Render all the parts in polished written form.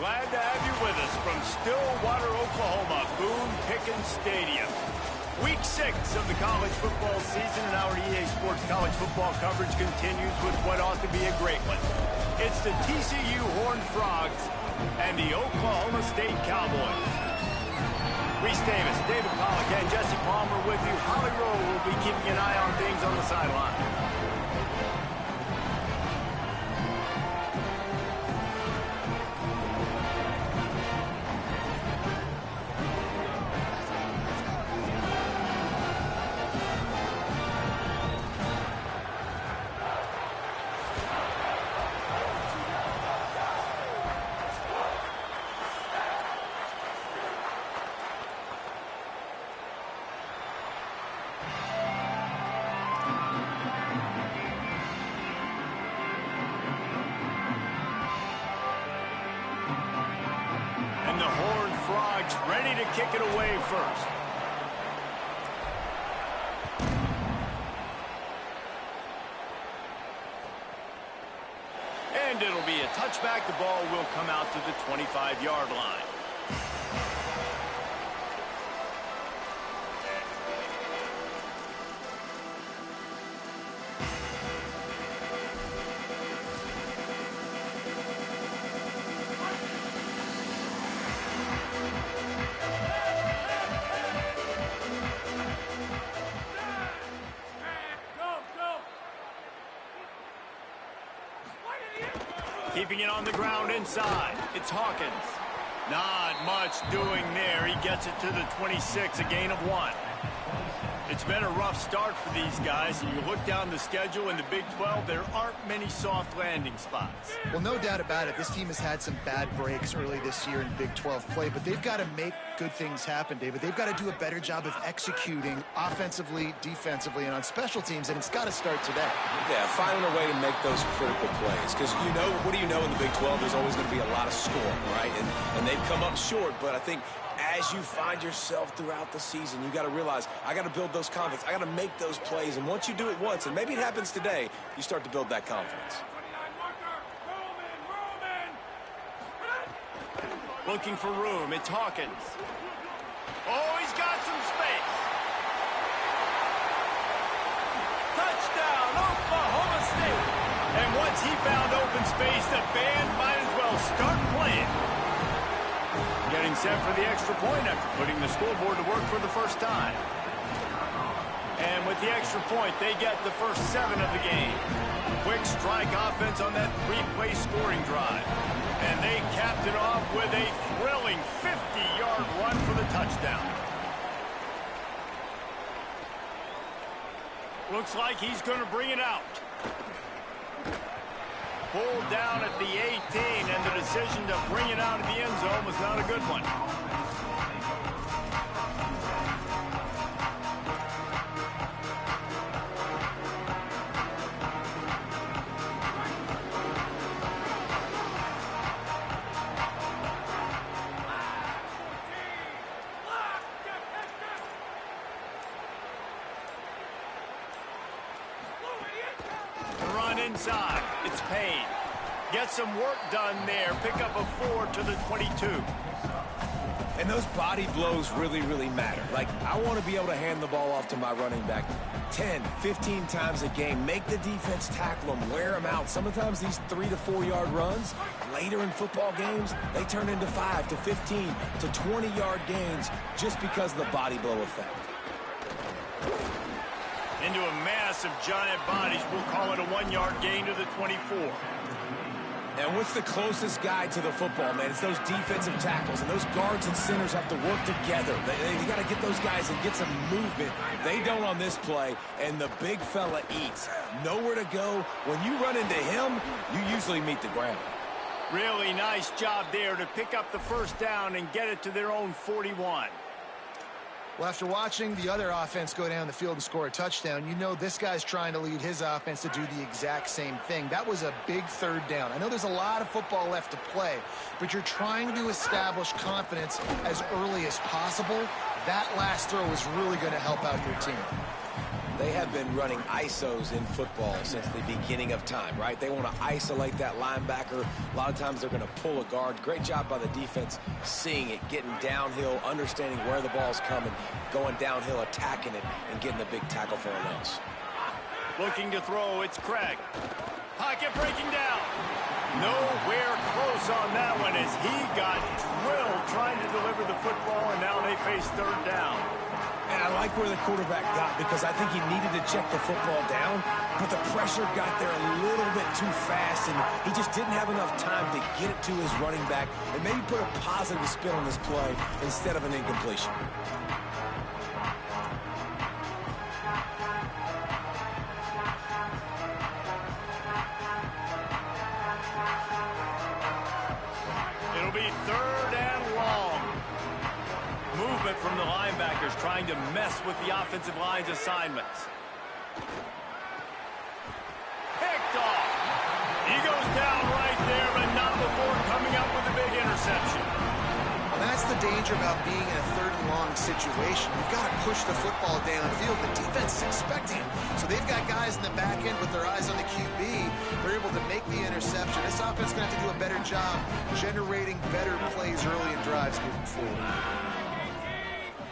glad to have you with us from Stillwater, Oklahoma, Boone Pickens Stadium. Week 6 of the college football season, and our EA Sports college football coverage continues with what ought to be a great one. It's the TCU Horned Frogs and the Oklahoma State Cowboys. Reese Davis, David Pollack, and Jesse Palmer with you. Holly Rowe will be keeping an eye on things on the sideline. The Horned Frogs ready to kick it away first. And it'll be a touchback. The ball will come out to the 25-yard line. Keeping it on the ground inside. It's Hawkins. Not much doing there. He gets it to the 26, a gain of 1. It's been a rough start for these guys, and you look down the schedule in the Big 12, there aren't many soft landing spots. Well, no doubt about it. This team has had some bad breaks early this year in Big 12 play, but they've got to make good things happen, David. They've got to do a better job of executing offensively, defensively, and on special teams, and it's got to start today. Yeah, finding a way to make those critical plays, because you know, what do you know in the Big 12? There's always going to be a lot of scoring, right? And they've come up short, but I think as you find yourself throughout the season, you got to realize, I got to build those confidence. I got to make those plays, and once you do it once, and maybe it happens today, you start to build that confidence. Looking for room, it's Hawkins. Oh, he's got some space. Touchdown, Oklahoma State. And once he found open space, the band might as well start playing. Getting set for the extra point after putting the scoreboard to work for the first time. And with the extra point, they get the first 7 of the game. Quick strike offense on that 3-play scoring drive. And they capped it off with a thrilling 50-yard run for the touchdown. Looks like he's going to bring it out. Pulled down at the 18, and the decision to bring it out of the end zone was not a good one. Inside, it's Payne. Get some work done there. Pick up a 4 to the 22. And those body blows really, really matter. Like, I want to be able to hand the ball off to my running back 10, 15 times a game. Make the defense tackle them, wear them out. Sometimes these 3 to 4 yard runs, later in football games, they turn into 5 to 15 to 20-yard gains just because of the body blow effect. Into a mass of giant bodies. We'll call it a 1-yard gain to the 24. And what's the closest guy to the football, man? It's those defensive tackles, and those guards and centers have to work together. They got to get those guys and get some movement. They don't on this play, and the big fella eats. Nowhere to go. When you run into him, you usually meet the ground. Really nice job there to pick up the first down and get it to their own 41. Well, after watching the other offense go down the field and score a touchdown, you know this guy's trying to lead his offense to do the exact same thing. That was a big third down. I know there's a lot of football left to play, but you're trying to establish confidence as early as possible. That last throw is really going to help out your team. They have been running ISOs in football since the beginning of time, right? They want to isolate that linebacker. A lot of times they're going to pull a guard. Great job by the defense seeing it, getting downhill, understanding where the ball's coming, going downhill, attacking it, and getting the big tackle for a loss. Looking to throw, it's Craig. Pocket breaking down. Nowhere close on that one as he got drilled trying to deliver the football, and now they face third down. And I like where the quarterback got because I think he needed to check the football down, but the pressure got there a little bit too fast, and he just didn't have enough time to get it to his running back and maybe put a positive spin on this play instead of an incompletion. It'll be third and long. Movement from the linebackers trying to mess with the offensive line's assignments. Picked off. He goes down right there, but not before coming up with a big interception. That's the danger about being in a third and long situation. You've got to push the football downfield. The defense is expecting it. So they've got guys in the back end with their eyes on the QB. They're able to make the interception. This offense is going to have to do a better job generating better plays early in drives moving forward.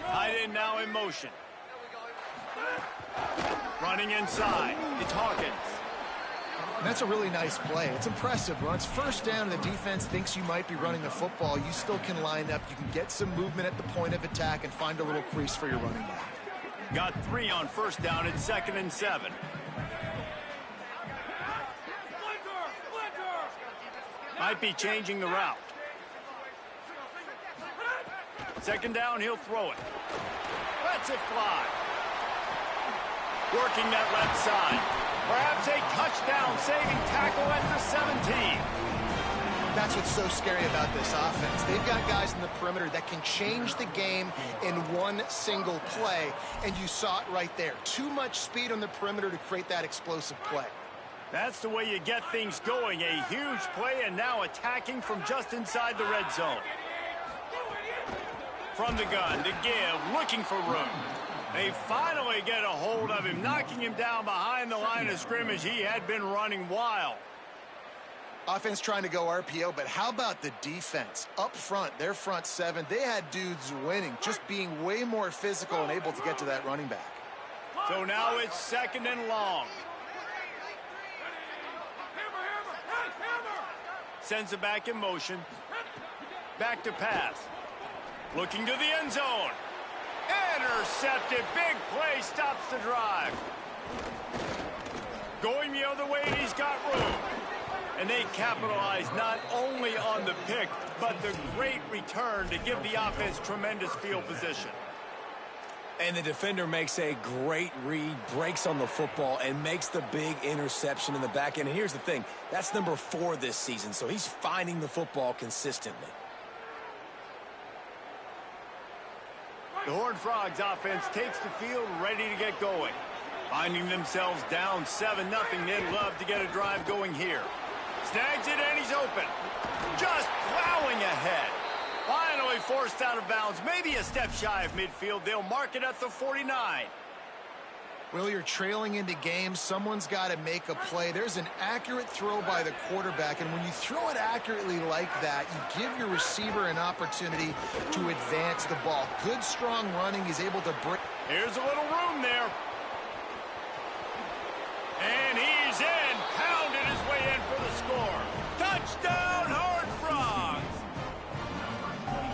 Tight end now in motion. Running inside. It's Hawkins. And that's a really nice play. It's impressive. When it's first down and the defense thinks you might be running the football, you still can line up. You can get some movement at the point of attack and find a little crease for your running back. Got 3 on first down. It's 2nd and 7. Might be changing the route. 2nd down, he'll throw it. Lets it fly. Working that left side. Perhaps a touchdown-saving tackle at the 17. That's what's so scary about this offense. They've got guys in the perimeter that can change the game in one single play, and you saw it right there. Too much speed on the perimeter to create that explosive play. That's the way you get things going. A huge play, and now attacking from just inside the red zone. From the gun to give, looking for room. They finally get a hold of him, knocking him down behind the line of scrimmage. He had been running wild. Offense trying to go RPO, but how about the defense? Up front, their front 7, they had dudes winning, just being way more physical and able to get to that running back. So now it's 2nd and long. Sends it back in motion. Back to pass. Looking to the end zone. Intercepted. Big play stops the drive. Going the other way, and he's got room. And they capitalize not only on the pick, but the great return to give the offense tremendous field position. And the defender makes a great read, breaks on the football, and makes the big interception in the back end. And here's the thing, that's number 4 this season, so he's finding the football consistently. The Horned Frogs offense takes the field ready to get going. Finding themselves down 7-0, they'd love to get a drive going here. Snags it and he's open. Just plowing ahead. Finally forced out of bounds, maybe a step shy of midfield. They'll mark it at the 49. Well, you're trailing into games. Someone's got to make a play. There's an accurate throw by the quarterback, and when you throw it accurately like that, you give your receiver an opportunity to advance the ball. Good, strong running. He's able to break. Here's a little room there. And he's in. Pounded his way in for the score. Touchdown, Horned Frogs.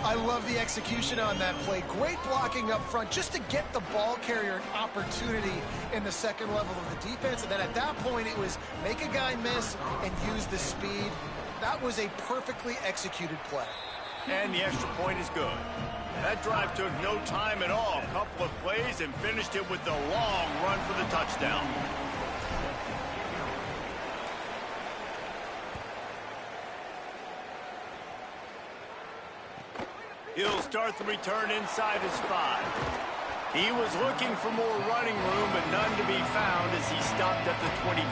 I love the execution on that play. Great blocking up front just to get the ball carrier an opportunity in the second level of the defense. And then at that point, it was make a guy miss and use the speed. That was a perfectly executed play. And the extra point is good. That drive took no time at all. A couple of plays and finished it with the long run for the touchdown. He'll start the return inside his 5. He was looking for more running room, but none to be found as he stopped at the 23.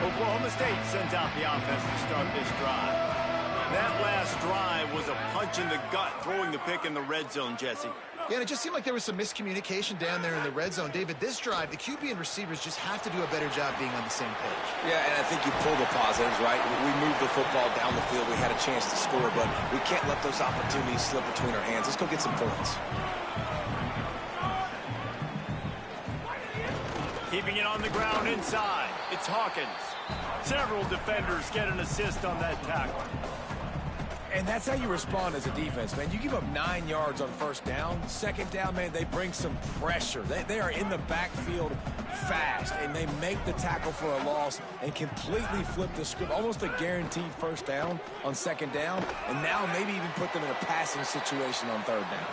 Oklahoma State sends out the offense to start this drive. That last drive was a punch in the gut, throwing the pick in the red zone, Jesse. Yeah, and it just seemed like there was some miscommunication down there in the red zone. David, this drive, the QB and receivers just have to do a better job being on the same page. Yeah, and I think you pull the positives, right? We moved the football down the field. We had a chance to score, but we can't let those opportunities slip between our hands. Let's go get some points. Keeping it on the ground inside. It's Hawkins. Several defenders get an assist on that tackle. And that's how you respond as a defense, man. You give up 9 yards on first down. Second down, man, they bring some pressure. They are in the backfield fast, and they make the tackle for a loss and completely flip the script. Almost a guaranteed first down on second down, and now maybe even put them in a passing situation on third down.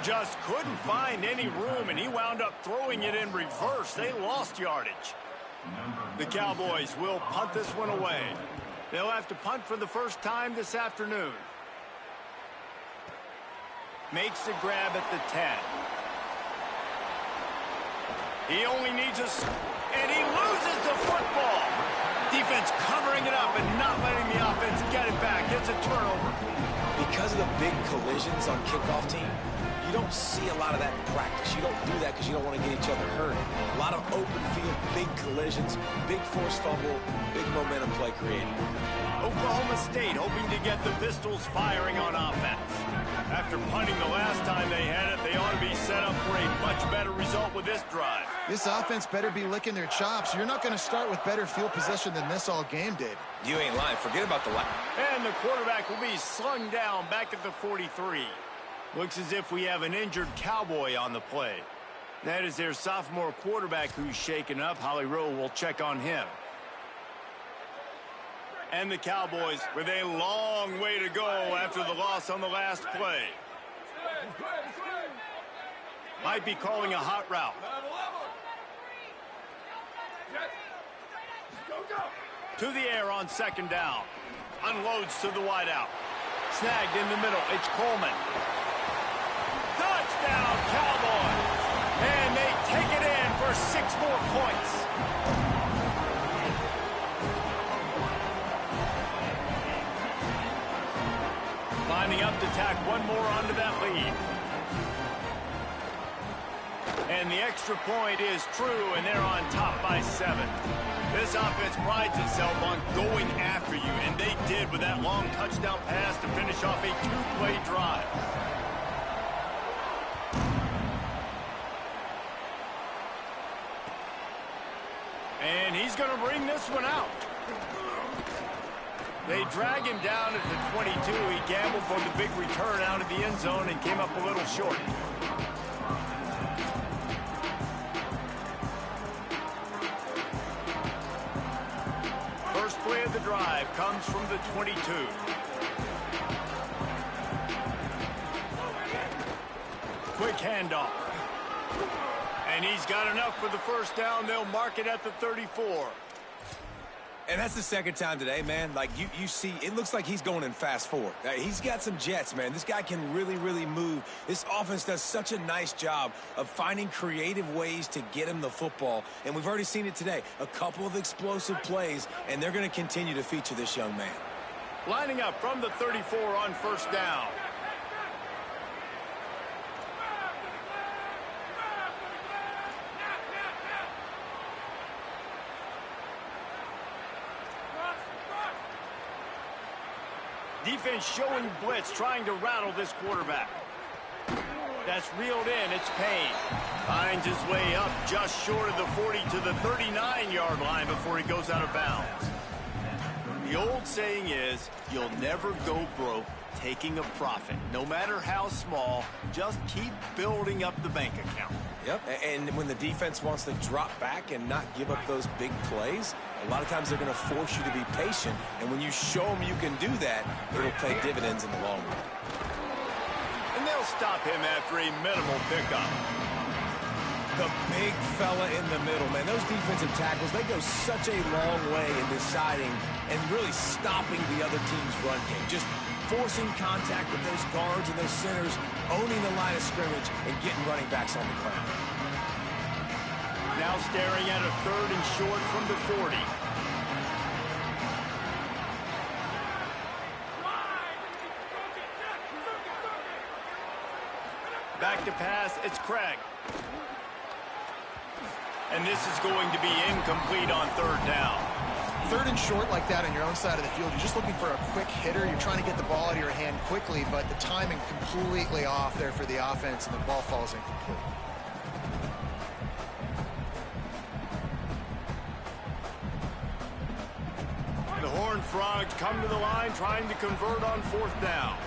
Just couldn't find any room, and he wound up throwing it in reverse. They lost yardage. The Cowboys will punt this one away. They'll have to punt for the first time this afternoon. Makes a grab at the 10. He only needs and he loses the football. Defense covering it up and not letting the offense get it back. It's a turnover. Because of the big collisions on kickoff team, you don't see a lot of that in practice. You don't do that because you don't want to get each other hurt. A lot of open field, big collisions, big forced fumble, big momentum play created. Oklahoma State hoping to get the Pistols firing on offense. After punting the last time they had it, they ought to be set up for a much better result with this drive. This offense better be licking their chops. You're not going to start with better field possession than this all game, Dave. You ain't lying. Forget about the line. And the quarterback will be slung down back at the 43. Looks as if we have an injured Cowboy on the play. That is their sophomore quarterback who's shaken up. Holly Rowe will check on him. And the Cowboys with a long way to go after the loss on the last play. Might be calling a hot route. To the air on second down. Unloads to the wideout. Snagged in the middle. It's Coleman. Touchdown, Cowboys! And they take it in for 6 more points. Lining up to tack one more onto that lead. And the extra point is true, and they're on top by 7. This offense prides itself on going after you, and they did with that long touchdown pass to finish off a 2-play drive. And he's going to bring this one out. They drag him down at the 22. He gambled for the big return out of the end zone and came up a little short. First play of the drive comes from the 22. Quick handoff. And he's got enough for the first down. They'll mark it at the 34. And that's the second time today, man. Like, you see, it looks like he's going in fast forward. He's got some jets, man. This guy can really, really move. This offense does such a nice job of finding creative ways to get him the football. And we've already seen it today. A couple of explosive plays, and they're going to continue to feature this young man. Lining up from the 34 on first down. Defense showing blitz, trying to rattle this quarterback. That's reeled in. It's Payne. Finds his way up just short of the 40 to the 39-yard line before he goes out of bounds. The old saying is, you'll never go broke taking a profit. No matter how small, just keep building up the bank account. Yep, and when the defense wants to drop back and not give up those big plays, a lot of times they're going to force you to be patient. And when you show them you can do that, it'll pay dividends in the long run. And they'll stop him after a minimal pickup. The big fella in the middle, man. Those defensive tackles, they go such a long way in deciding and really stopping the other team's run game. Just forcing contact with those guards and those centers, owning the line of scrimmage, and getting running backs on the ground. Now staring at a 3rd and short from the 40. Back to pass, it's Craig. And this is going to be incomplete on third down. Third and short like that on your own side of the field, you're just looking for a quick hitter. You're trying to get the ball out of your hand quickly, but the timing completely off there for the offense, and the ball falls incomplete. The Horned Frogs come to the line trying to convert on fourth down.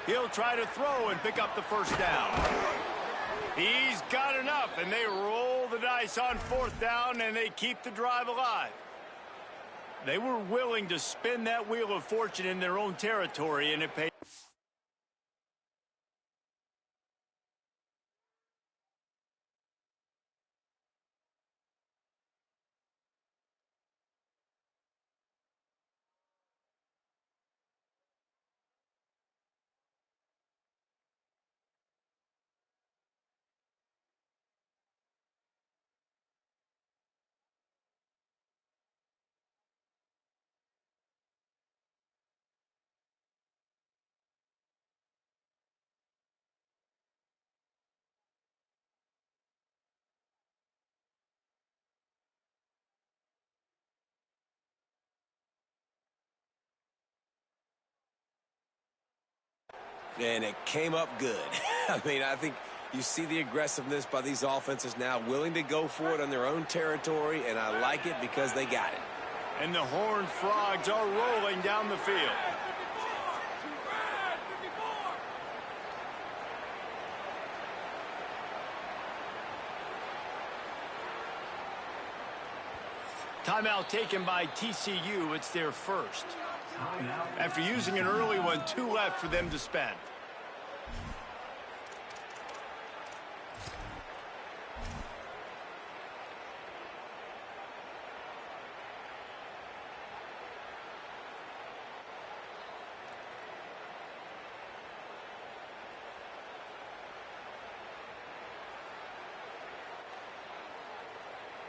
He'll try to throw and pick up the first down. He's got enough, and they roll the dice on fourth down, and they keep the drive alive. They were willing to spin that wheel of fortune in their own territory, and it paid. And it came up good. I mean, I think you see the aggressiveness by these offenses now, willing to go for it on their own territory, and I like it because they got it. And the Horned Frogs are rolling down the field. Timeout taken by TCU. It's their first. After using an early one, 2 left for them to spend.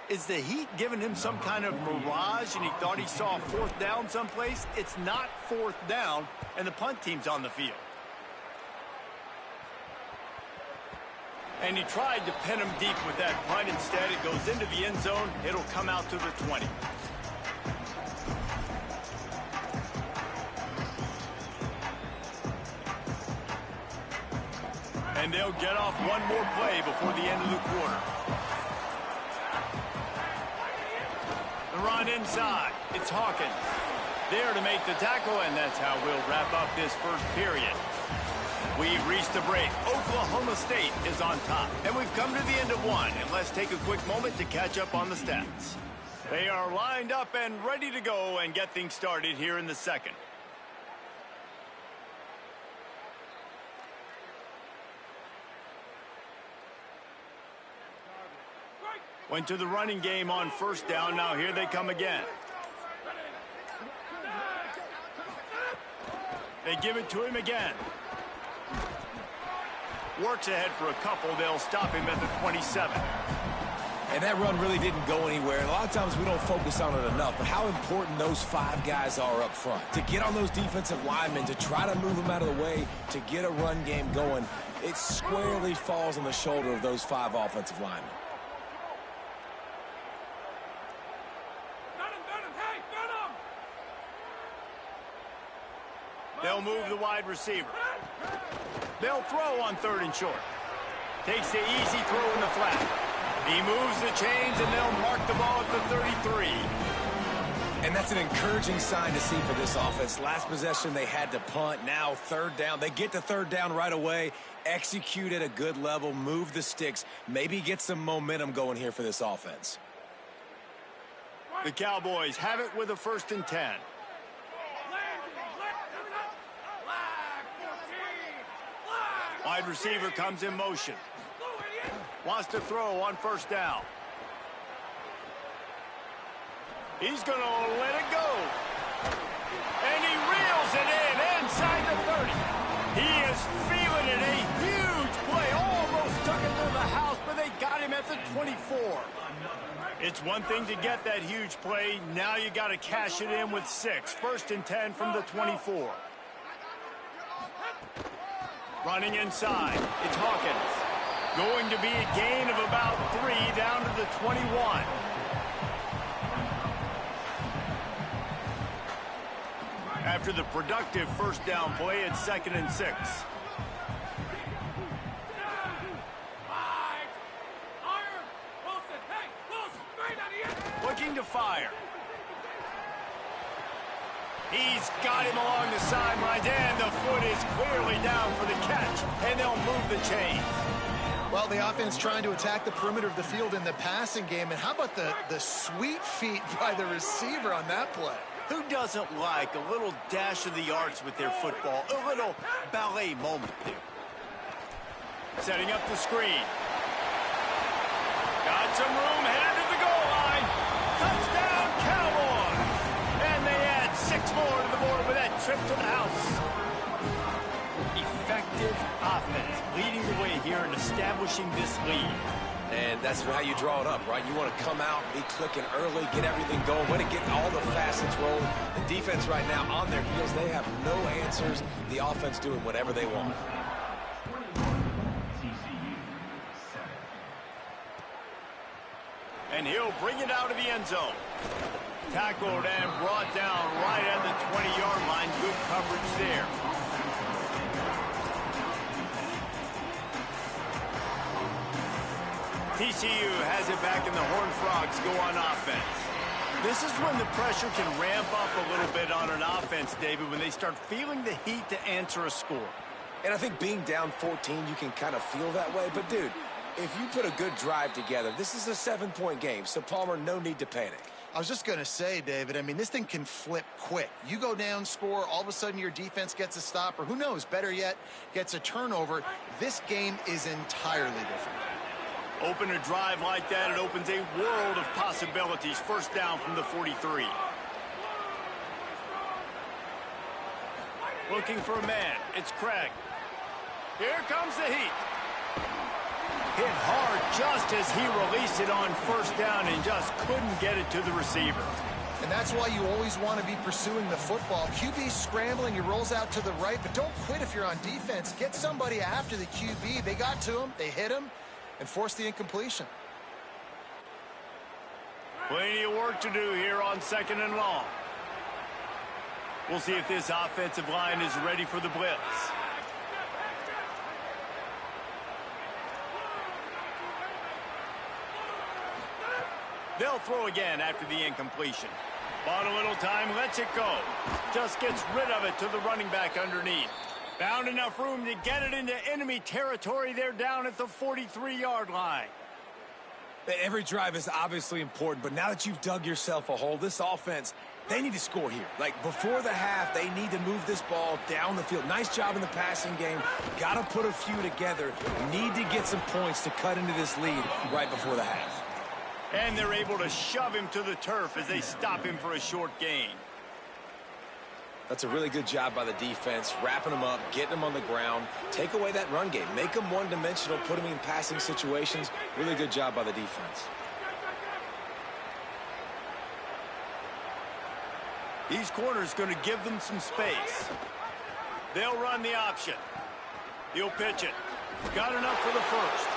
Is the heat giving him some kind of mirage and he thought he saw fourth down someplace? It's not fourth down, and the punt team's on the field. And he tried to pin him deep with that punt. Instead, it goes into the end zone. It'll come out to the 20. And they'll get off one more play before the end of the quarter. The run inside. It's Hawkins. There to make the tackle, and that's how we'll wrap up this first period. We've reached the break. Oklahoma State is on top. And we've come to the end of one. And let's take a quick moment to catch up on the stats. They are lined up and ready to go and get things started here in the second. Went to the running game on first down. Now here they come again. They give it to him again. Works ahead for a couple. They'll stop him at the 27. And that run really didn't go anywhere. And a lot of times we don't focus on it enough, but how important those 5 guys are up front. To get on those defensive linemen, to try to move them out of the way, to get a run game going, it squarely falls on the shoulder of those 5 offensive linemen. They'll move the wide receiver. They'll throw on third and short. Takes the easy throw in the flat. He moves the chains, and they'll mark the ball at the 33. And that's an encouraging sign to see for this offense. Last possession, they had to punt. Now third down. They get to third down right away. Execute at a good level. Move the sticks. Maybe get some momentum going here for this offense. The Cowboys have it with a 1st and 10. Wide receiver comes in motion. Wants to throw on first down. He's going to let it go. And he reels it in inside the 30. He is feeling it. A huge play. Almost took it to the house, but they got him at the 24. It's one thing to get that huge play. Now you got to cash it in with 6. 1st and 10 from the 24. Running inside, it's Hawkins. Going to be a gain of about 3 down to the 21. After the productive first down play, it's 2nd and 6. Looking to fire. He's got him along the sidelines, and the foot is clearly down for the catch, and they'll move the chains. Well, the offense trying to attack the perimeter of the field in the passing game, and how about the sweet feet by the receiver on that play? Who doesn't like a little dash of the arts with their football, a little ballet moment there? Setting up the screen. Got some room, headed to the goal line. Touchdown, Cowboys! And they add 6 more to the board with that trip to the house. Effective offense, leading the way here and establishing this lead. And that's how you draw it up, right? You want to come out, be clicking early, get everything going, want to get all the facets rolling. The defense right now on their heels, they have no answers. The offense doing whatever they want. And he'll bring it out of the end zone. Tackled and brought down right at the 20-yard line. Good coverage there. TCU has it back, and the Horned Frogs go on offense. This is when the pressure can ramp up a little bit on an offense, David, when they start feeling the heat to answer a score. And I think being down 14, you can kind of feel that way. But, dude, if you put a good drive together, this is a 7-point game. So, Palmer, no need to panic. I was just going to say, David, I mean, this thing can flip quick. You go down, score, all of a sudden your defense gets a stop, or who knows, better yet, gets a turnover. This game is entirely different. Open a drive like that, it opens a world of possibilities. First down from the 43. Looking for a man. It's Craig. Here comes the heat. Hit hard just as he released it on first down and just couldn't get it to the receiver. And that's why you always want to be pursuing the football. QB scrambling, he rolls out to the right, but don't quit if you're on defense. Get somebody after the QB. They got to him, they hit him, and forced the incompletion. Plenty of work to do here on 2nd and long. We'll see if this offensive line is ready for the blitz. They'll throw again after the incompletion. Bought a little time, lets it go. Just gets rid of it to the running back underneath. Found enough room to get it into enemy territory. They're down at the 43-yard line. Every drive is obviously important, but now that you've dug yourself a hole, this offense, they need to score here. Like, before the half, they need to move this ball down the field. Nice job in the passing game. Got to put a few together. Need to get some points to cut into this lead right before the half. And they're able to shove him to the turf as they stop him for a short gain. That's a really good job by the defense, wrapping them up, getting them on the ground. Take away that run game. Make them one-dimensional, put them in passing situations. Really good job by the defense. These corners going to give them some space. They'll run the option. He'll pitch it. Got enough for the first.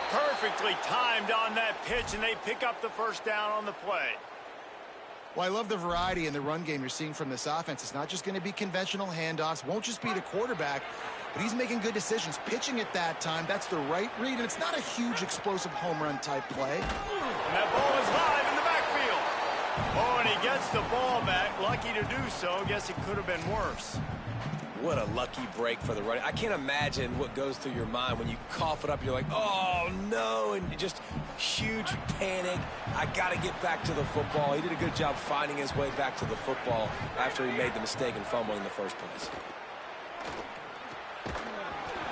Perfectly timed on that pitch, and they pick up the first down on the play. Well, I love the variety in the run game you're seeing from this offense. It's not just going to be conventional handoffs. Won't just be the quarterback, but he's making good decisions. Pitching at that time, that's the right read, and it's not a huge explosive home run type play. And that ball is live in the backfield. Oh, and he gets the ball back. Lucky to do so. Guess it could have been worse. What a lucky break for the running. I can't imagine what goes through your mind when you cough it up. You're like, oh, no, and just huge panic. I got to get back to the football. He did a good job finding his way back to the football after he made the mistake and fumble in the first place.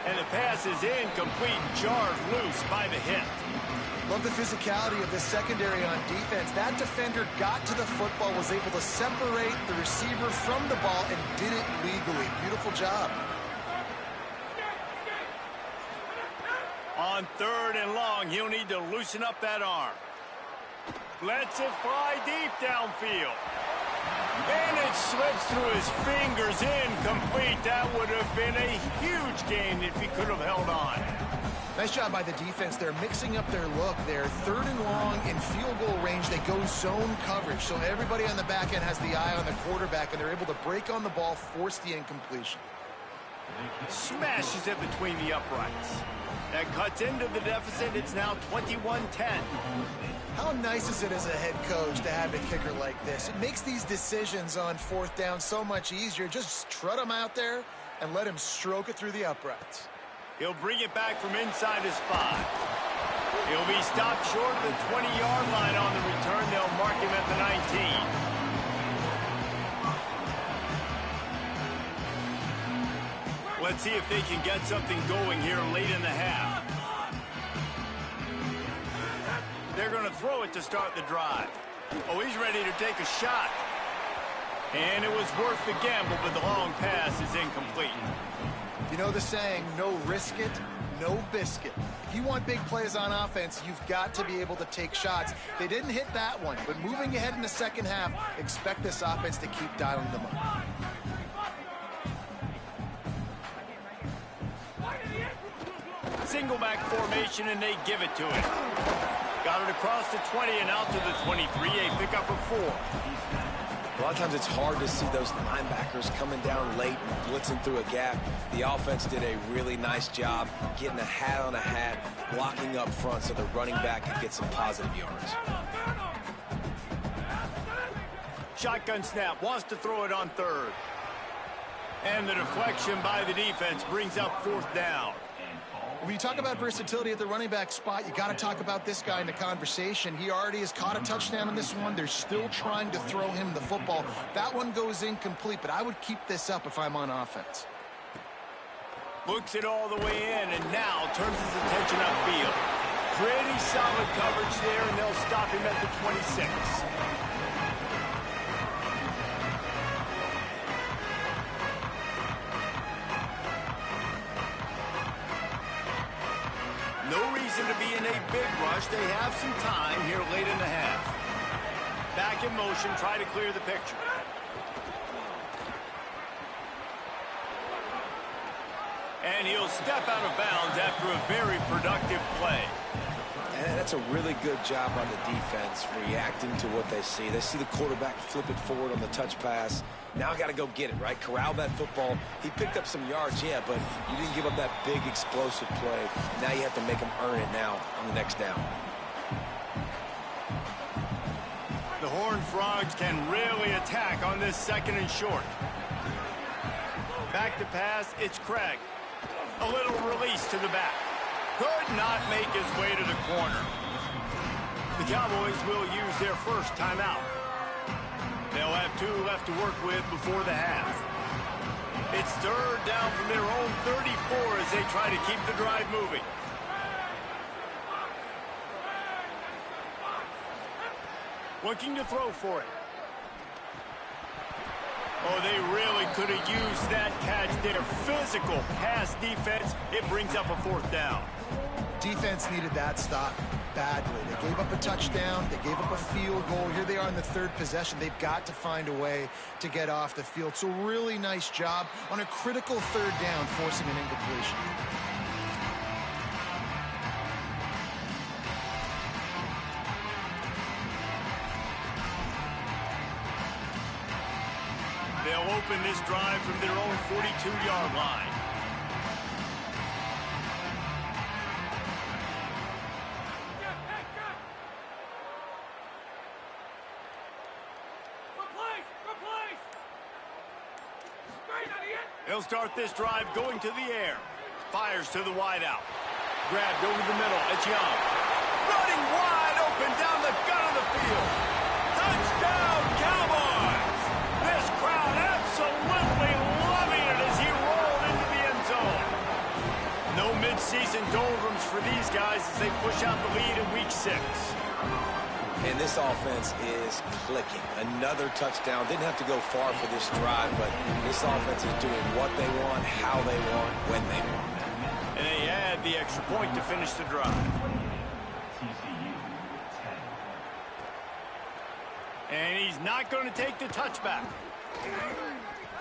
And the pass is incomplete, jarred loose by the hit. Love the physicality of this secondary on defense. That defender got to the football, was able to separate the receiver from the ball, and did it legally. Beautiful job. On 3rd and long, he'll need to loosen up that arm. Lets it fly deep downfield. And it slips through his fingers, incomplete. That would have been a huge gain if he could have held on. Nice job by the defense. They're mixing up their look. They're 3rd and long in field goal range. They go zone coverage. So everybody on the back end has the eye on the quarterback, and they're able to break on the ball, force the incompletion. Smashes it between the uprights. That cuts into the deficit. It's now 21-10. How nice is it as a head coach to have a kicker like this? It makes these decisions on 4th down so much easier. Just trot him out there and let him stroke it through the uprights. He'll bring it back from inside his 5. He'll be stopped short of the 20-yard line on the return. They'll mark him at the 19. Let's see if they can get something going here late in the half. They're going to throw it to start the drive. Oh, he's ready to take a shot. And it was worth the gamble, but the long pass is incomplete. You know the saying, no risk it, no biscuit. If you want big plays on offense, you've got to be able to take shots. They didn't hit that one, but moving ahead in the second half, expect this offense to keep dialing them up. Single back formation, and they give it to him. Got it across the 20 and out to the 23, a pickup of 4. A lot of times it's hard to see those linebackers coming down late and blitzing through a gap. The offense did a really nice job getting a hat on a hat, blocking up front so the running back could get some positive yards. Shotgun snap, wants to throw it on 3rd. And the deflection by the defense brings up 4th down. When you talk about versatility at the running back spot, you got to talk about this guy in the conversation. He already has caught a touchdown in this one. They're still trying to throw him the football. That one goes incomplete, but I would keep this up if I'm on offense. Looks it all the way in, and now turns his attention upfield. Pretty solid coverage there, and they'll stop him at the 26. No reason to be in a big rush. They have some time here late in the half. Back in motion, try to clear the picture. And he'll step out of bounds after a very productive play. And that's a really good job on the defense, reacting to what they see. They see the quarterback flip it forward on the touch pass. Now I got to go get it, right? Corral that football. He picked up some yards, yeah, but you didn't give up that big explosive play. Now you have to make him earn it now on the next down. The Horned Frogs can really attack on this 2nd and short. Back to pass, it's Craig. A little release to the back. Could not make his way to the corner. The Cowboys will use their first timeout. They'll have 2 left to work with before the half. It's 3rd down from their own 34 as they try to keep the drive moving. Looking to throw for it. Oh, they really could have used that catch there. Physical pass defense. It brings up a 4th down. Defense needed that stop badly. They gave up a touchdown. They gave up a field goal. Here they are in the 3rd possession. They've got to find a way to get off the field. So really nice job on a critical 3rd down, forcing an incompletion. They'll open this drive from their own 42-yard line. He'll start this drive going to the air. Fires to the wideout. Grabbed over the middle. It's Young. Running wide open down the gut of the field. Touchdown, Cowboys! This crowd absolutely loving it as he rolled into the end zone. No midseason doldrums for these guys as they push out the lead in Week 6. And this offense is clicking. Another touchdown. Didn't have to go far for this drive, but this offense is doing what they want, how they want, when they want. And they add the extra point to finish the drive. TCU 10. And he's not going to take the touchback.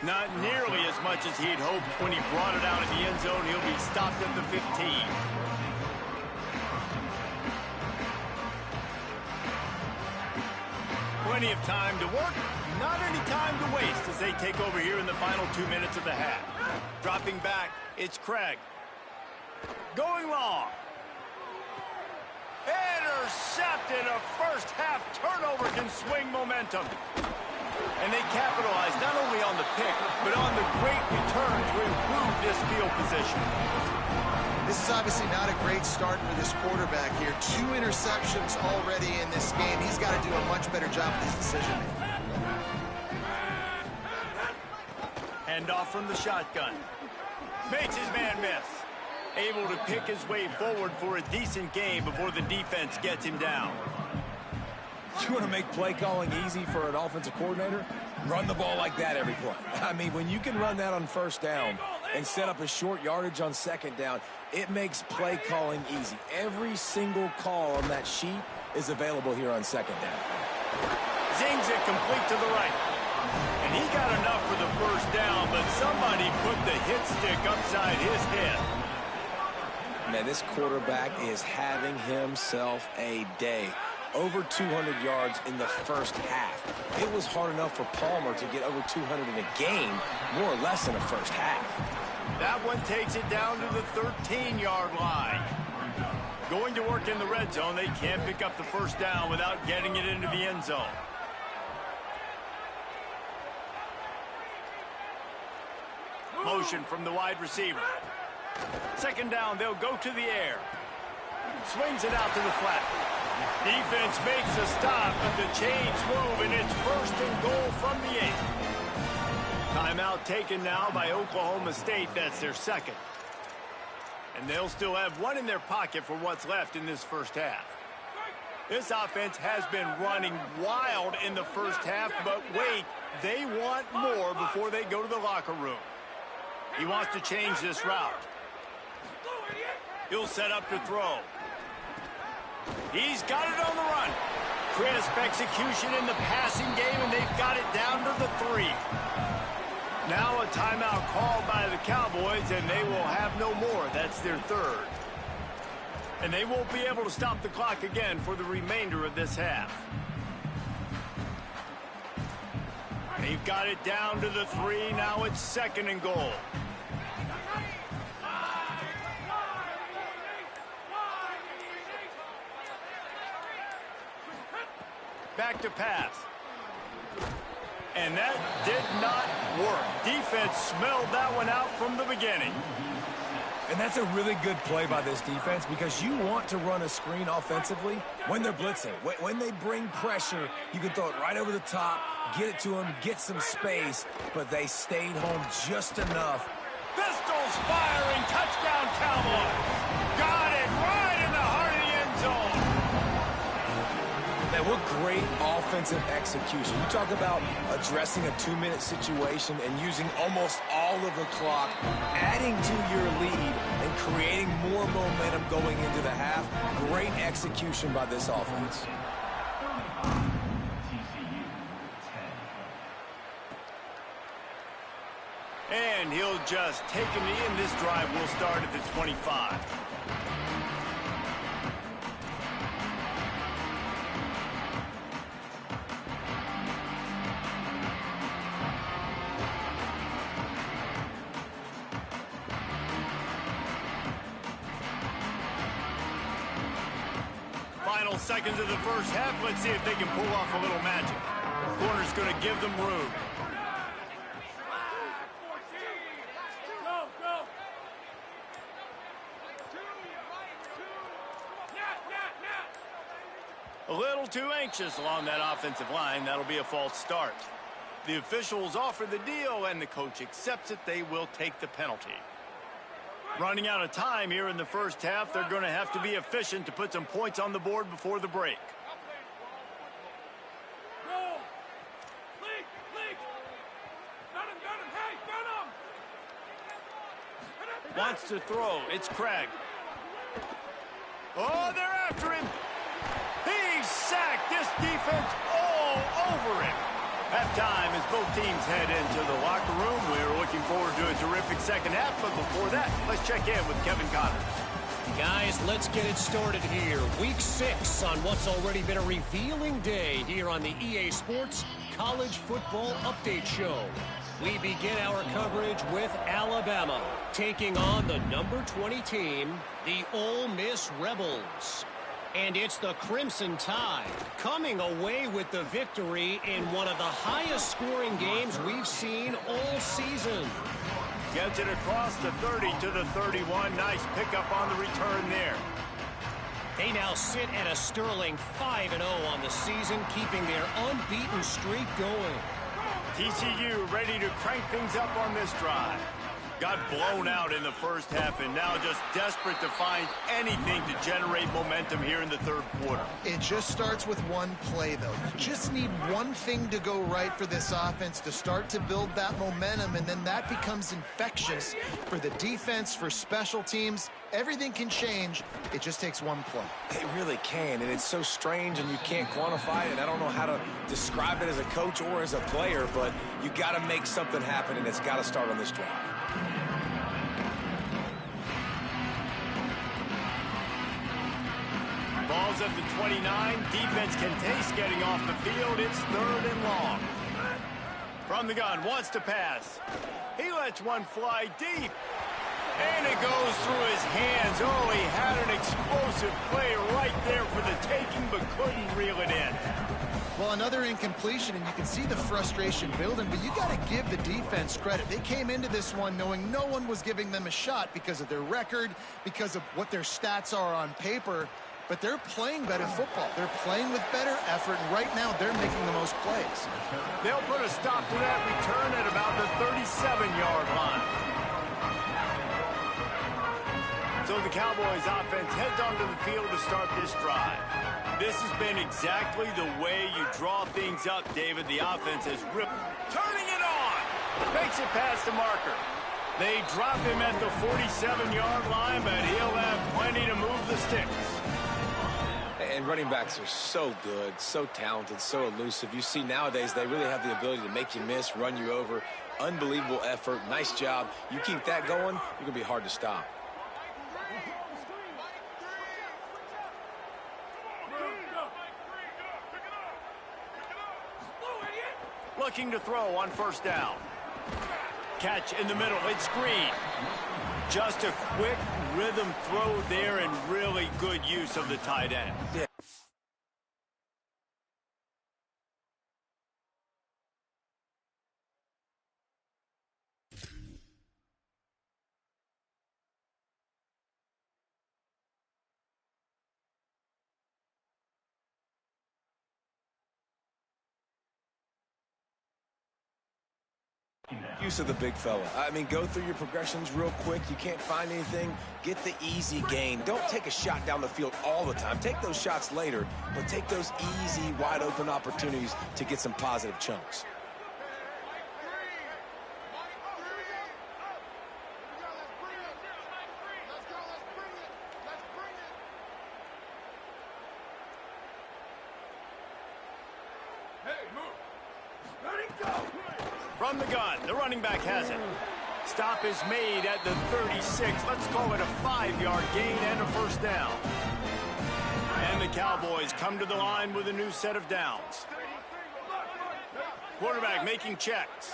Not nearly as much as he'd hoped when he brought it out of the end zone. He'll be stopped at the 15. Plenty of time to work, not any time to waste as they take over here in the final 2 minutes of the half. Dropping back, it's Craig. Going long. Intercepted. A first half turnover can swing momentum. And they capitalize not only on the pick, but on the great return to improve this field position. This is obviously not a great start for this quarterback here. 2 interceptions already in this game. He's got to do a much better job with his decision-making. Handoff from the shotgun. Makes his man miss. Able to pick his way forward for a decent game before the defense gets him down. You want to make play calling easy for an offensive coordinator? Run the ball like that every play. I mean, when you can run that on first down and set up a short yardage on second down, it makes play calling easy. Every single call on that sheet is available here on second down. Zings it complete to the right. And he got enough for the first down, but somebody put the hit stick upside his head. Man, this quarterback is having himself a day. Over 200 yards in the first half. It was hard enough for Palmer to get over 200 in a game, more or less in the first half. That one takes it down to the 13-yard line. Going to work in the red zone, they can't pick up the first down without getting it into the end zone. Motion from the wide receiver. Second down, they'll go to the air. Swings it out to the flat. Defense makes a stop, but the chains move, and it's 1st and goal from the 8. Timeout taken now by Oklahoma State. That's their second. And they'll still have one in their pocket for what's left in this first half. This offense has been running wild in the first half, but wait, they want more before they go to the locker room. He wants to change this route. He'll set up to throw. He's got it on the run. Crisp execution in the passing game, and they've got it down to the 3. Now a timeout called by the Cowboys, and they will have no more. That's their 3rd. And they won't be able to stop the clock again for the remainder of this half. They've got it down to the 3. Now it's 2nd and goal. Back to pass. And that did not work. Defense smelled that one out from the beginning. And that's a really good play by this defense because you want to run a screen offensively when they're blitzing. When they bring pressure, you can throw it right over the top, get it to them, get some space, but they stayed home just enough. Pistols firing, touchdown Cowboys. Got it right in the heart of the end zone. Man, what great offensive execution. You talk about addressing a 2-minute situation and using almost all of the clock, adding to your lead and creating more momentum going into the half. Great execution by this offense. TCU 10. And he'll just take a knee, and this drive will start at the 25. Final seconds of the first half. Let's see if they can pull off a little magic. Corner's going to give them room. A little too anxious along that offensive line. That'll be a false start. The officials offer the deal, and the coach accepts it. They will take the penalty. Running out of time here in the first half. They're going to have to be efficient to put some points on the board before the break. Wants to throw. It's Craig. Oh, they're after him. He's sacked. This defense all over him. Halftime as both teams head into the locker room. We're looking forward to a terrific second half, but before that, let's check in with Kevin Connors. Guys, let's get it started here. Week 6 on what's already been a revealing day here on the EA Sports College Football Update Show. We begin our coverage with Alabama taking on the number 20 team, the Ole Miss Rebels. And it's the Crimson Tide coming away with the victory in one of the highest scoring games we've seen all season. Gets it across the 30 to the 31. Nice pickup on the return there. They now sit at a sterling 5-0 on the season, keeping their unbeaten streak going. TCU ready to crank things up on this drive. Got blown out in the first half and now just desperate to find anything to generate momentum here in the third quarter. It just starts with one play, though. You just need one thing to go right for this offense to start to build that momentum, and then that becomes infectious for the defense, for special teams. Everything can change. It just takes one play. It really can, and it's so strange and you can't quantify it. I don't know how to describe it as a coach or as a player, but you got to make something happen, and it's got to start on this drive. Ball's at the 29. Defense can taste getting off the field. It's 3rd and long. From the gun, wants to pass. He lets one fly deep. And it goes through his hands. Oh, he had an explosive play right there for the taking, but couldn't reel it in. Well, another incompletion, and you can see the frustration building, but you got to give the defense credit. They came into this one knowing no one was giving them a shot because of their record, because of what their stats are on paper, but they're playing better football. They're playing with better effort, and right now they're making the most plays. They'll put a stop to that return at about the 37-yard line. So the Cowboys offense heads onto the field to start this drive. This has been exactly the way you draw things up, David. The offense has ripped. Turning it on! Makes it past the marker. They drop him at the 47-yard line, but he'll have plenty to move the sticks. And running backs are so good, so talented, so elusive. You see nowadays they really have the ability to make you miss, run you over. Unbelievable effort. Nice job. You keep that going, you're going to be hard to stop. Looking to throw on first down. Catch in the middle. It's screen. Just a quick rhythm throw there and really good use of the tight end. Yeah. Use of the big fella. I mean, go through your progressions real quick. You can't find anything, get the easy gain. Don't take a shot down the field all the time. Take those shots later, but take those easy, wide-open opportunities to get some positive chunks. From the gun, the running back has it. Stop is made at the 36. Let's call it a 5-yard gain and a first down. And the Cowboys come to the line with a new set of downs. Quarterback making checks.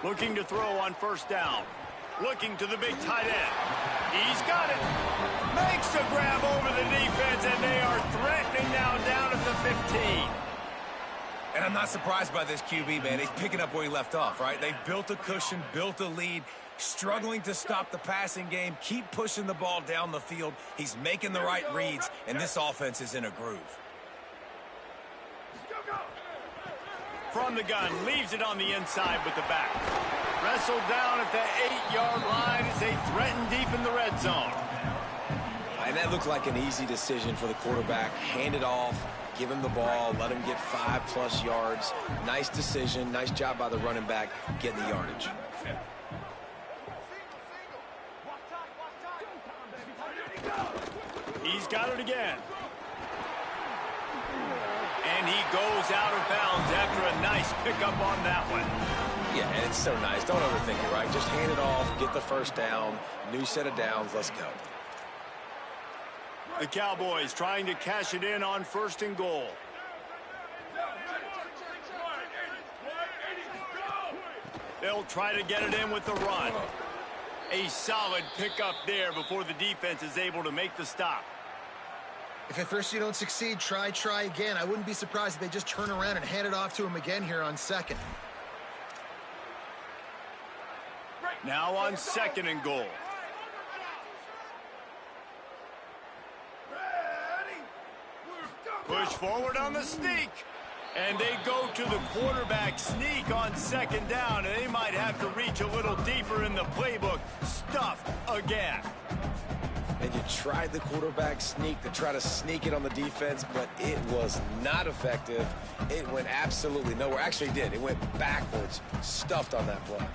Looking to throw on first down. Looking to the big tight end. He's got it. Makes a grab over the defense, and they are threatening now down at the 15. And I'm not surprised by this QB, man. He's picking up where he left off, right? They've built a cushion, built a lead, struggling to stop the passing game, keep pushing the ball down the field. He's making the right reads, and this offense is in a groove. From the gun, leaves it on the inside with the back. Wrestled down at the 8-yard line as they threaten deep in the red zone. And that looked like an easy decision for the quarterback. Hand it off. Give him the ball, let him get 5+ yards. Nice decision, nice job by the running back getting the yardage. He's got it again. And he goes out of bounds after a nice pickup on that one. Yeah, and it's so nice. Don't overthink it, right? Just hand it off, get the first down, new set of downs, let's go. The Cowboys trying to cash it in on 1st and goal. They'll try to get it in with the run. A solid pickup there before the defense is able to make the stop. If at first you don't succeed, try again. I wouldn't be surprised if they just turn around and hand it off to him again here on 2nd. Now on 2nd and goal. Push forward on the sneak. And they go to the quarterback sneak on 2nd down, and they might have to reach a little deeper in the playbook. Stuffed again. And you tried the quarterback sneak to try to sneak it on the defense, but it was not effective. It went absolutely nowhere. Actually it did. It went backwards. Stuffed on that play.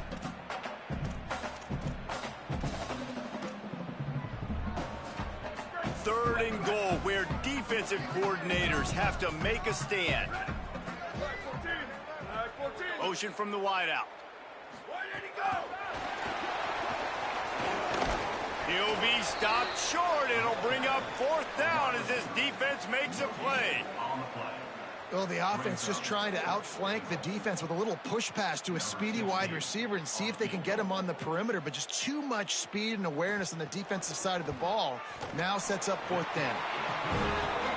Third and goal, where defensive coordinators have to make a stand. Motion from the wideout. He'll be stopped short. It'll bring up 4th down as this defense makes a play. Well, the offense just trying to outflank the defense with a little push pass to a speedy wide receiver and see if they can get him on the perimeter, but just too much speed and awareness on the defensive side of the ball. Now sets up 4th down.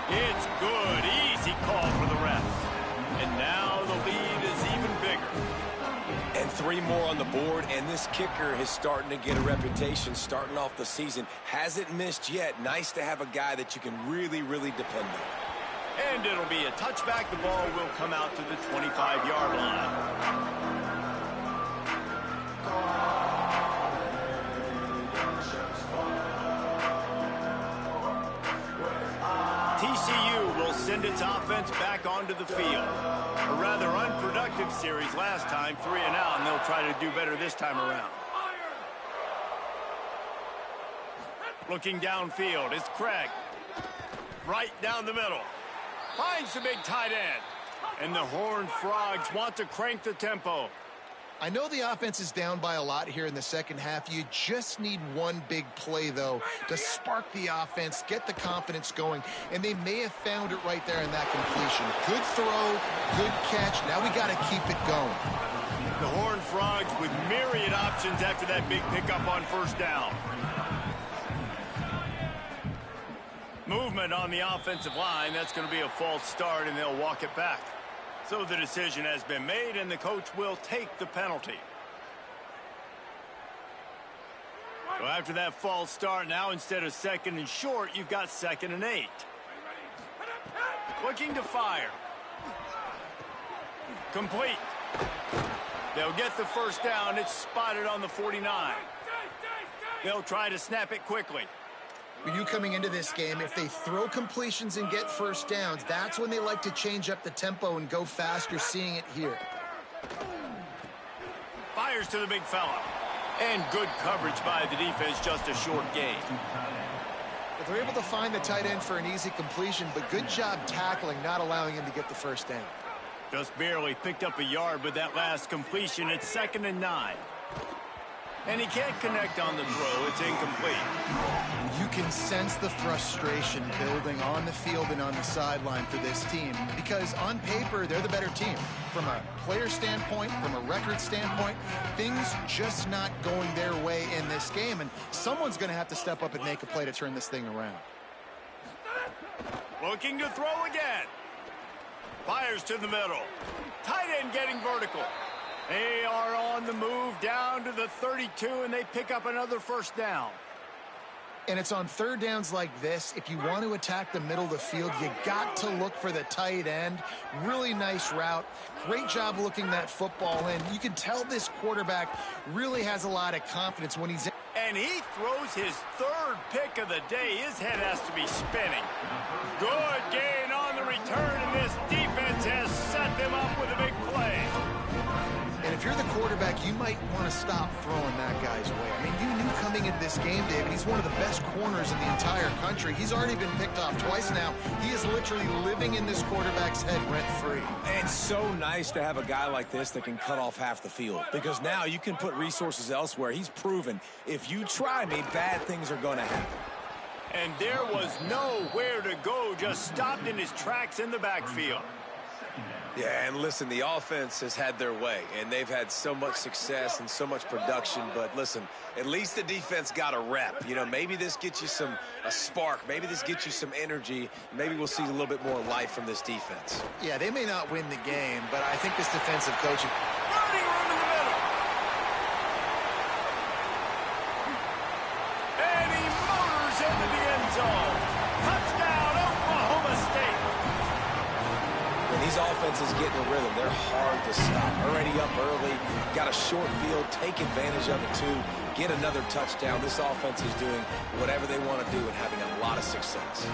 It's good. Easy call for the refs. And now the lead is even bigger. And 3 more on the board, and this kicker is starting to get a reputation starting off the season. Hasn't missed yet. Nice to have a guy that you can really, really depend on. And it'll be a touchback. The ball will come out to the 25-yard line. TCU will send its offense back onto the field. A rather unproductive series last time, 3 and out, and they'll try to do better this time around. Looking downfield, it's Craig. Right down the middle. Finds the big tight end. And the Horned Frogs want to crank the tempo. I know the offense is down by a lot here in the 2nd half. You just need one big play, though, to spark the offense, get the confidence going, and they may have found it right there in that completion. Good throw, good catch. Now we got to keep it going. The Horned Frogs with myriad options after that big pickup on 1st down. Movement on the offensive line. That's going to be a false start, and they'll walk it back. So the decision has been made, and the coach will take the penalty. So after that false start, now instead of 2nd and short, you've got 2nd and 8. Looking to fire. Complete. They'll get the 1st down. It's spotted on the 49. They'll try to snap it quickly. For you coming into this game, if they throw completions and get 1st downs, that's when they like to change up the tempo and go fast. You're seeing it here. Fires to the big fella. And good coverage by the defense, just a short gain. But they're able to find the tight end for an easy completion, but good job tackling, not allowing him to get the 1st down. Just barely picked up a yard with that last completion. It's 2nd and 9. And he can't connect on the throw. It's incomplete. You can sense the frustration building on the field and on the sideline for this team because on paper, they're the better team. From a player standpoint, from a record standpoint, things just not going their way in this game, and someone's going to have to step up and make a play to turn this thing around. Looking to throw again. Fires to the middle. Tight end getting vertical. They are on the move down to the 32, and they pick up another 1st down. And it's on 3rd downs like this. If you want to attack the middle of the field, you got to look for the tight end. Really nice route. Great job looking that football in. You can tell this quarterback really has a lot of confidence when he's in. And he throws his 3rd pick of the day. His head has to be spinning. Good gain on the return, and this defense has set them up with a big play. And if if you're the quarterback, you might want to stop throwing that guy's way. I mean, you knew coming into this game, David, he's one of the best corners in the entire country. He's already been picked off twice now. He is literally living in this quarterback's head rent-free. And it's so nice to have a guy like this that can cut off half the field, because now you can put resources elsewhere. He's proven if you try me, bad things are going to happen. And there was nowhere to go, just stopped in his tracks in the backfield. Yeah, and listen, the offense has had their way, and they've had so much success and so much production. But listen, at least the defense got a rep. You know, maybe this gets you a spark. Maybe this gets you some energy. Maybe we'll see a little bit more life from this defense. Yeah, they may not win the game, but I think this defensive coaching... Running room in the middle. And he motors into the end zone. Touchdown, Oklahoma State. When these offenses get in a rhythm, they're hard to stop. Already up early, got a short field, take advantage of it too, get another touchdown. This offense is doing whatever they want to do and having a lot of success.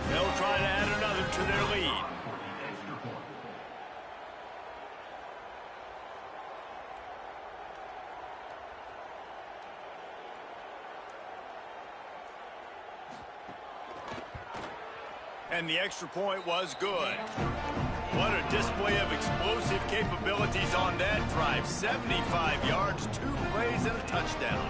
They'll try to add another to their lead. And the extra point was good. What a display of explosive capabilities on that drive. 75 yards, 2 plays, and a touchdown.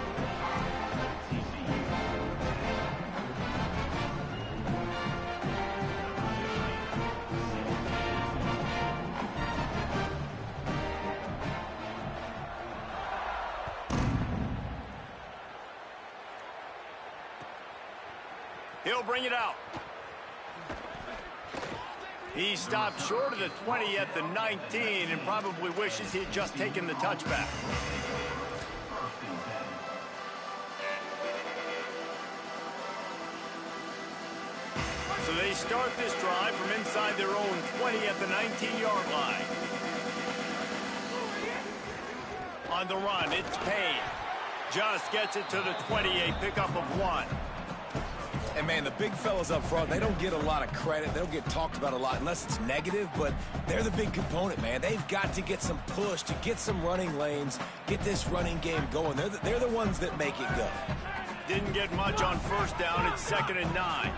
He'll bring it out. He stopped short of the 20 at the 19 and probably wishes he had just taken the touchback. So they start this drive from inside their own 20 at the 19-yard line. On the run, it's Payne. Just gets it to the 28, pickup of 1. And, man, the big fellas up front, they don't get a lot of credit. They don't get talked about a lot unless it's negative, but they're the big component, man. They've got to get some push, to get some running lanes, get this running game going. They're the ones that make it go. Didn't get much on first down. It's 2nd and 9.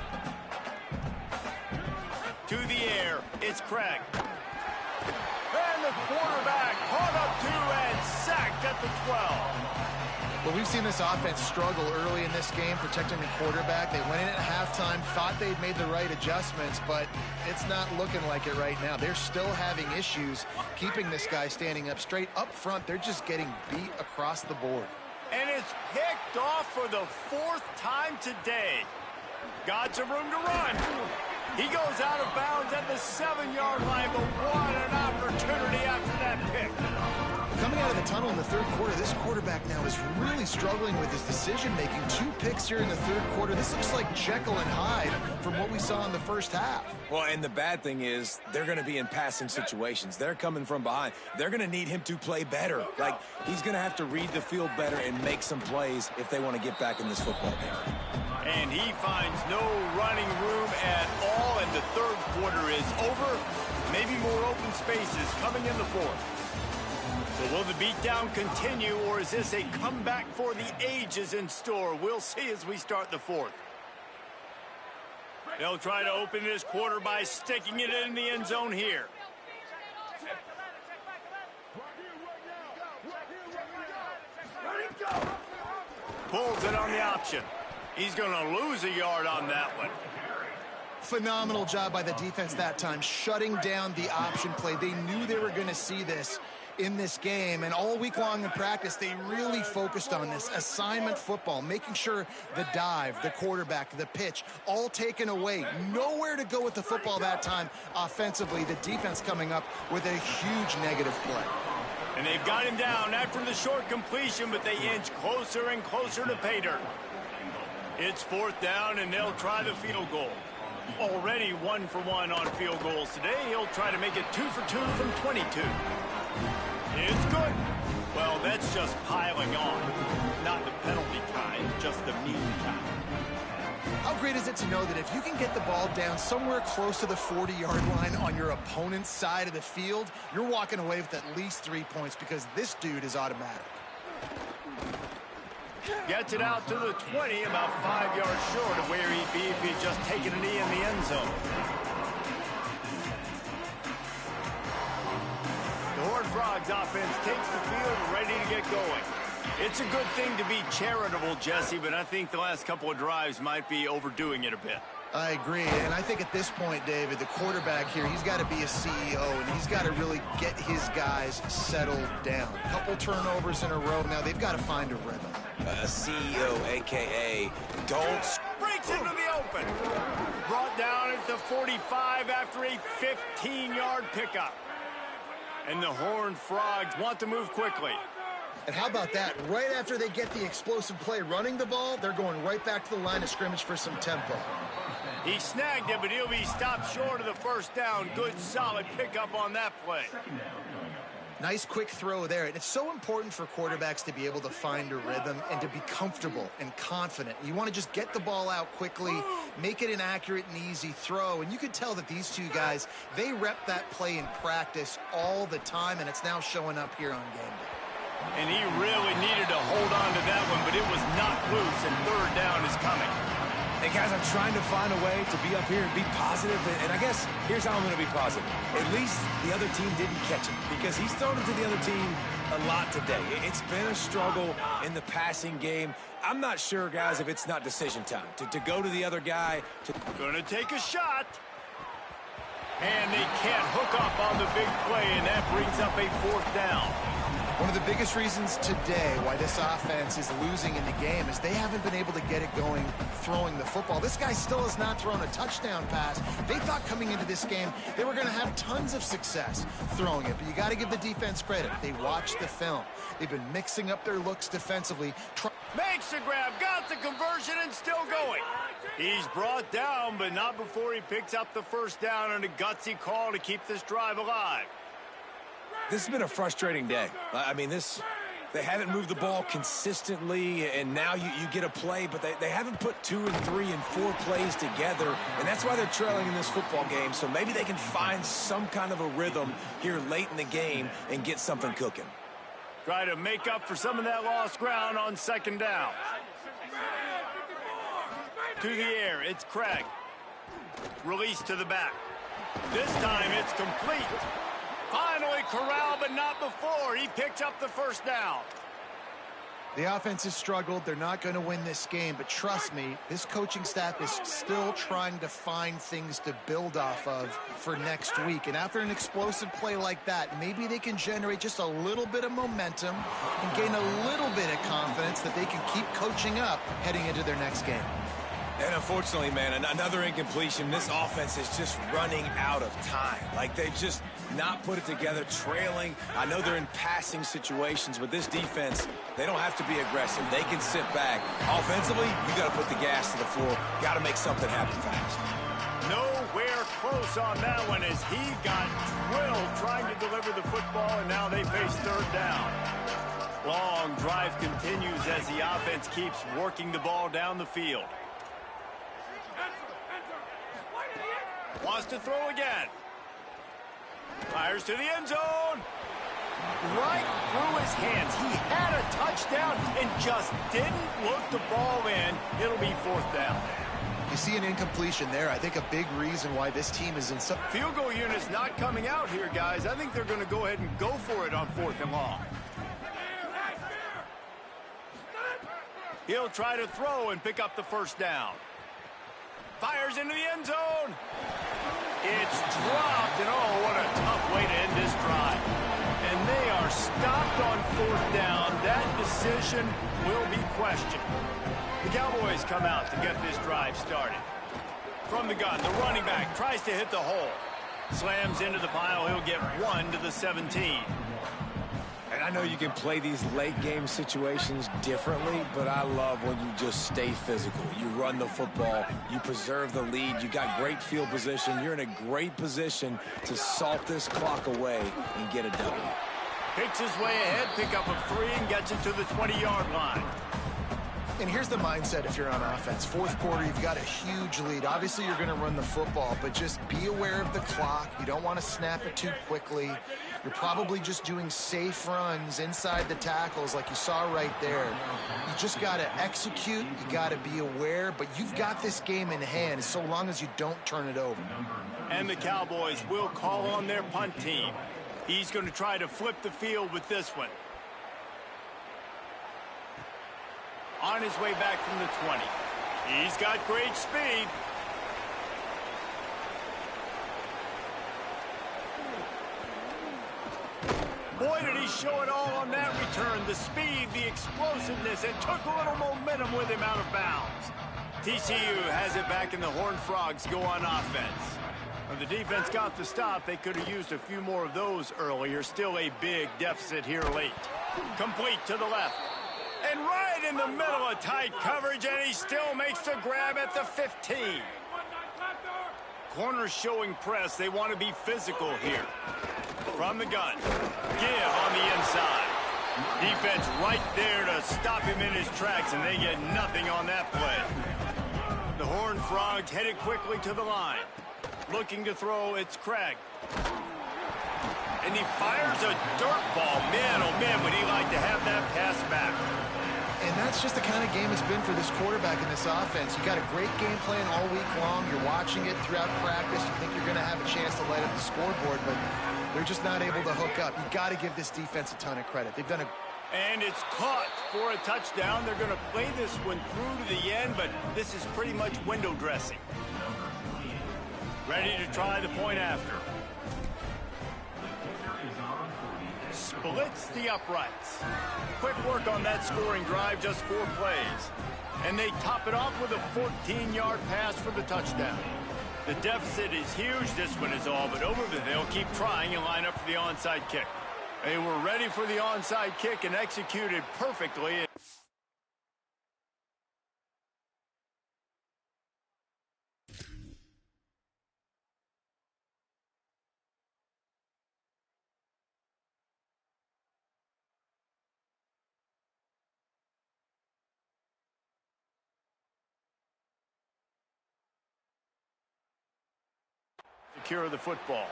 To the air, it's Craig. And the quarterback caught up to and sacked at the 12. Well, we've seen this offense struggle early in this game, protecting the quarterback. They went in at halftime, thought they'd made the right adjustments, but it's not looking like it right now. They're still having issues keeping this guy standing up straight. Up front, they're just getting beat across the board. And it's picked off for the 4th time today. Got some room to run. He goes out of bounds at the 7-yard line, but what an opportunity after that pick. Coming out of the tunnel in the third quarter, this quarterback now is really struggling with his decision-making. 2 picks here in the third quarter. This looks like Jekyll and Hyde from what we saw in the first half. Well, and the bad thing is they're going to be in passing situations. They're coming from behind. They're going to need him to play better. Like, he's going to have to read the field better and make some plays if they want to get back in this football game. And he finds no running room at all, and the third quarter is over. Maybe more open spaces coming in the 4th. So will the beatdown continue, or is this a comeback for the ages in store? We'll see as we start the 4th. They'll try to open this quarter by sticking it in the end zone here. Pulls it on the option. He's going to lose a yard on that one. Phenomenal job by the defense that time, shutting down the option play. They knew they were going to see this in this game, and all week long in practice, they really focused on this assignment football, making sure the dive, the quarterback, the pitch, all taken away. Nowhere to go with the football that time offensively. The defense coming up with a huge negative play. And they've got him down after the short completion, but they inch closer and closer to pay dirt. It's 4th down, and they'll try the field goal. Already 1 for 1 on field goals today. He'll try to make it 2 for 2 from 22. It's good. Well, that's just piling on. Not the penalty kind, just the mean kind. How great is it to know that if you can get the ball down somewhere close to the 40-yard line on your opponent's side of the field, you're walking away with at least 3 points because this dude is automatic. Gets it out to the 20, about 5 yards short of where he'd be if he'd just taken a knee in the end zone. The Horned Frogs offense takes the field, ready to get going. It's a good thing to be charitable, Jesse, but I think the last couple of drives might be overdoing it a bit. I agree, and I think at this point, David, the quarterback here, he's got to be a CEO, and he's got to really get his guys settled down. A couple turnovers in a row. Now they've got to find a rhythm. A CEO, a.k.a. don't... Breaks into the open. Brought down at the 45 after a 15-yard pickup. And the Horned Frogs want to move quickly. And how about that? Right after they get the explosive play running the ball, they're going right back to the line of scrimmage for some tempo. He snagged it, but he'll be stopped short of the first down. Good, solid pickup on that play. Nice quick throw there. And it's so important for quarterbacks to be able to find a rhythm and to be comfortable and confident. You want to just get the ball out quickly, make it an accurate and easy throw. And you could tell that these two guys, they rep that play in practice all the time, and it's now showing up here on game day. And he really needed to hold on to that one, but it was knocked loose, and third down is coming. Hey, guys, I'm trying to find a way to be up here and be positive, and I guess here's how I'm going to be positive. At least the other team didn't catch him because he's thrown it to the other team a lot today. It's been a struggle in the passing game. I'm not sure, guys, if it's not decision time to go to the other guy. Gonna take a shot. And they can't hook up on the big play, and that brings up a fourth down. One of the biggest reasons today why this offense is losing in the game is they haven't been able to get it going throwing the football. This guy still has not thrown a touchdown pass. They thought coming into this game they were going to have tons of success throwing it, but you got to give the defense credit. They watched the film. They've been mixing up their looks defensively. Makes the grab, got the conversion, and still going. He's brought down, but not before he picks up the first down on a gutsy call to keep this drive alive. This has been a frustrating day. I mean, they haven't moved the ball consistently, and now you get a play, but they haven't put 2 and 3 and 4 plays together, and that's why they're trailing in this football game. So maybe they can find some kind of a rhythm here late in the game and get something cooking. Try to make up for some of that lost ground on second down. To the air, it's Craig. Release to the back. This time it's complete. Finally corralled, but not before. He picked up the first down. The offense has struggled. They're not going to win this game, but trust me, this coaching staff is still trying to find things to build off of for next week. And after an explosive play like that, maybe they can generate just a little bit of momentum and gain a little bit of confidence that they can keep coaching up heading into their next game. And unfortunately, man, another incompletion. This offense is just running out of time. Like, they've just not put it together, trailing. I know they're in passing situations, but this defense, they don't have to be aggressive. They can sit back. Offensively, you got to put the gas to the floor. Got to make something happen fast. Nowhere close on that one as he got drilled trying to deliver the football, and now they face third down. Long drive continues as the offense keeps working the ball down the field. Wants to throw again. Fires to the end zone. Right through his hands. He had a touchdown and just didn't look the ball in. It'll be fourth down. You see an incompletion there. I think a big reason why this team is in some... Field goal unit's not coming out here, guys. I think they're going to go ahead and go for it on fourth and long. He'll try to throw and pick up the first down. Fires into the end zone. It's dropped, and oh, what a tough way to end this drive. And they are stopped on fourth down. That decision will be questioned. The Cowboys come out to get this drive started. From the gun, the running back tries to hit the hole. Slams into the pile. He'll get 1 to the 17. And I know you can play these late game situations differently, but I love when you just stay physical. You run the football, you preserve the lead, you got great field position, you're in a great position to salt this clock away and get a W. Picks his way ahead, pick up a 3 and gets it to the 20-yard line. And here's the mindset if you're on offense. Fourth quarter, you've got a huge lead. Obviously, you're going to run the football, but just be aware of the clock. You don't want to snap it too quickly. You're probably just doing safe runs inside the tackles like you saw right there. You just got to execute. You got to be aware, but you've got this game in hand so long as you don't turn it over. And the Cowboys will call on their punt team. He's going to try to flip the field with this one. On his way back from the 20. He's got great speed. Boy, did he show it all on that return. The speed, the explosiveness, and took a little momentum with him out of bounds. TCU has it back, and the Horned Frogs go on offense. When the defense got the stop, they could have used a few more of those earlier. Still a big deficit here late. Complete to the left. And right in the middle of tight coverage, and he still makes the grab at the 15. Corners showing press. They want to be physical here. From the gun. Give on the inside. Defense right there to stop him in his tracks, and they get nothing on that play. The Horned Frogs headed quickly to the line. Looking to throw, it's Craig. And he fires a dirt ball. Man, oh man, would he like to have that pass back. And that's just the kind of game it's been for this quarterback in this offense. You got a great game plan all week long. You're watching it throughout practice. You think you're going to have a chance to light up the scoreboard, but they're just not able to hook up. You got to give this defense a ton of credit. They've done a... And it's caught for a touchdown. They're going to play this one through to the end, but this is pretty much window dressing. Ready to try the point after. Splits the uprights. Quick work on that scoring drive, just 4 plays. And they top it off with a 14-yard pass for the touchdown. The deficit is huge. This one is all but over, but they'll keep trying and line up for the onside kick. They were ready for the onside kick and executed perfectly. Secure the football.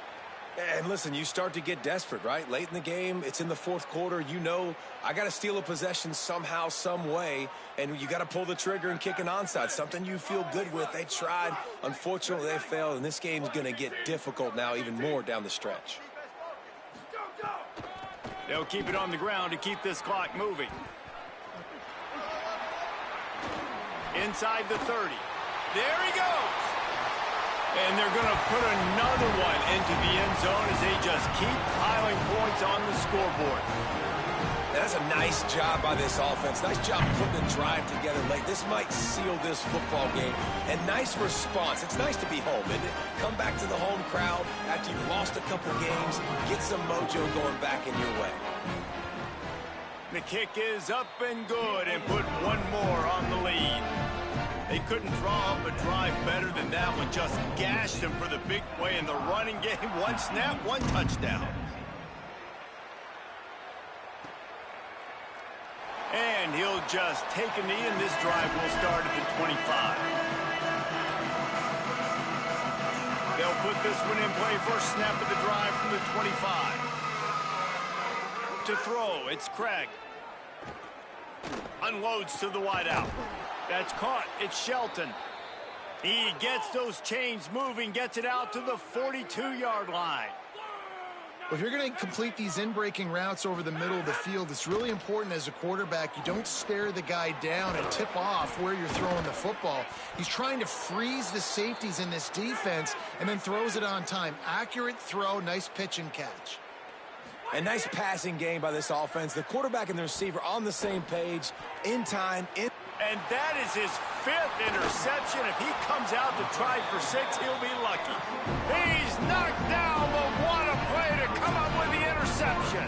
And listen, you start to get desperate, right? Late in the game, it's in the fourth quarter. You know, I got to steal a possession somehow, some way, and you got to pull the trigger and kick an onside, something you feel good with. They tried. Unfortunately, they failed, and this game's going to get difficult now even more down the stretch. They'll keep it on the ground to keep this clock moving. Inside the 30. There he goes. And they're going to put another one into the end zone as they just keep piling points on the scoreboard. That's a nice job by this offense. Nice job putting the drive together late. This might seal this football game. And nice response. It's nice to be home, isn't it? Come back to the home crowd after you've lost a couple games. Get some mojo going back in your way. The kick is up and good, and put one more on the lead. They couldn't draw up a drive better than that one. Just gashed them for the big play in the running game. One snap, one touchdown. And he'll just take a knee, and this drive will start at the 25. They'll put this one in play. First snap of the drive from the 25. To throw, it's Craig. Unloads to the wideout. That's caught. It's Shelton. He gets those chains moving, gets it out to the 42-yard line. Well, if you're going to complete these in-breaking routes over the middle of the field, it's really important as a quarterback you don't stare the guy down and tip off where you're throwing the football. He's trying to freeze the safeties in this defense and then throws it on time. Accurate throw, nice pitch and catch. A nice passing game by this offense. The quarterback and the receiver on the same page, in time, And that is his 5th interception. If he comes out to try for 6, he'll be lucky. He's knocked down, but what a play to come up with the interception.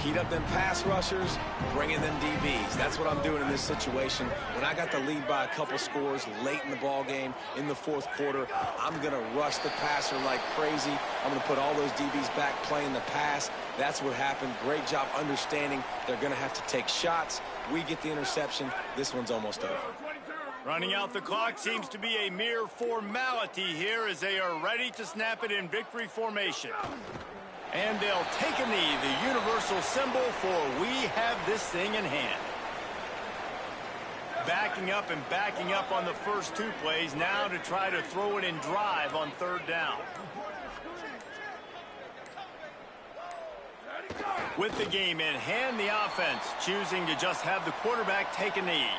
Heat up them pass rushers, bring in them DBs. That's what I'm doing in this situation. When I got the lead by a couple scores late in the ball game, in the fourth quarter, I'm going to rush the passer like crazy. I'm going to put all those DBs back playing the pass. That's what happened. Great job understanding they're going to have to take shots. We get the interception. This one's almost over. Running out the clock seems to be a mere formality here as they are ready to snap it in victory formation. And they'll take a knee, the universal symbol for we have this thing in hand. Backing up and backing up on the first two plays now to try to throw it in drive on third down. With the game in hand, the offense choosing to just have the quarterback take a knee.